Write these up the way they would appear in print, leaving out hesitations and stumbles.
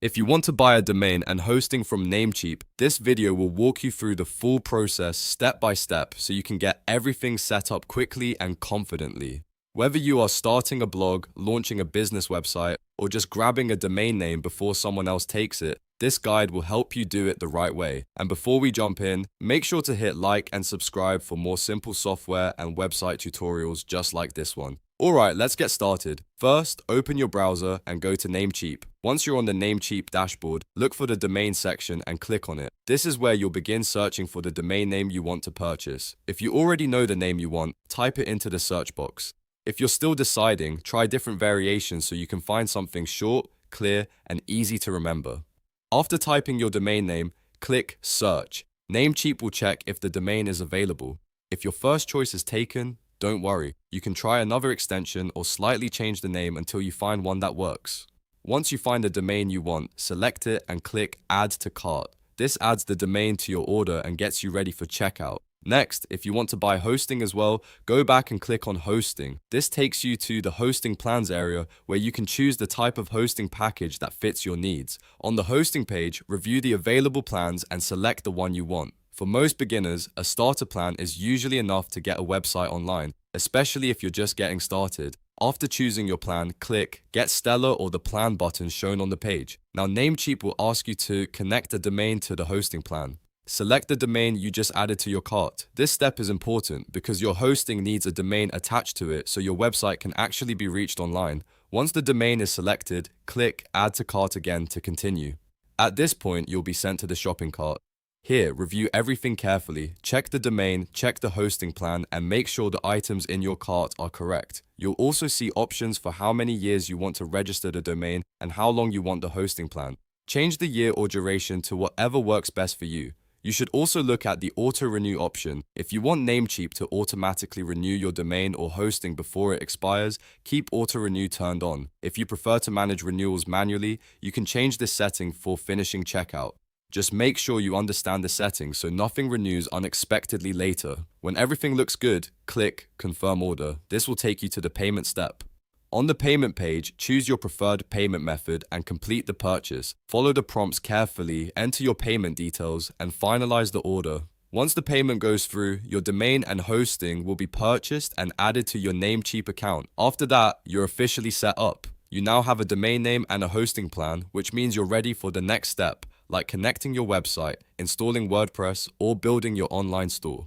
If you want to buy a domain and hosting from Namecheap, this video will walk you through the full process step by step so you can get everything set up quickly and confidently. Whether you are starting a blog, launching a business website, or just grabbing a domain name before someone else takes it, this guide will help you do it the right way. And before we jump in, make sure to hit like and subscribe for more simple software and website tutorials just like this one. Alright, let's get started. First, open your browser and go to Namecheap. Once you're on the Namecheap dashboard, look for the domain section and click on it. This is where you'll begin searching for the domain name you want to purchase. If you already know the name you want, type it into the search box. If you're still deciding, try different variations so you can find something short, clear, and easy to remember. After typing your domain name, click Search. Namecheap will check if the domain is available. If your first choice is taken, don't worry, you can try another extension or slightly change the name until you find one that works. Once you find the domain you want, select it and click Add to Cart. This adds the domain to your order and gets you ready for checkout. Next, if you want to buy hosting as well, go back and click on Hosting. This takes you to the Hosting Plans area where you can choose the type of hosting package that fits your needs. On the hosting page, review the available plans and select the one you want. For most beginners, a starter plan is usually enough to get a website online, especially if you're just getting started. After choosing your plan, click Get Stellar or the Plan button shown on the page. Now Namecheap will ask you to connect the domain to the hosting plan. Select the domain you just added to your cart. This step is important because your hosting needs a domain attached to it so your website can actually be reached online. Once the domain is selected, click Add to Cart again to continue. At this point, you'll be sent to the shopping cart. Here, review everything carefully, check the domain, check the hosting plan, and make sure the items in your cart are correct. You'll also see options for how many years you want to register the domain and how long you want the hosting plan. Change the year or duration to whatever works best for you. You should also look at the auto-renew option. If you want Namecheap to automatically renew your domain or hosting before it expires, keep auto-renew turned on. If you prefer to manage renewals manually, you can change this setting for finishing checkout. Just make sure you understand the settings so nothing renews unexpectedly later. When everything looks good, click Confirm Order. This will take you to the payment step. On the payment page, choose your preferred payment method and complete the purchase. Follow the prompts carefully, enter your payment details, and finalize the order. Once the payment goes through, your domain and hosting will be purchased and added to your Namecheap account. After that, you're officially set up. You now have a domain name and a hosting plan, which means you're ready for the next step, like connecting your website, installing WordPress, or building your online store.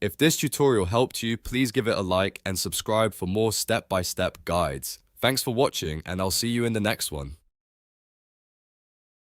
If this tutorial helped you, please give it a like and subscribe for more step-by-step guides. Thanks for watching, and I'll see you in the next one.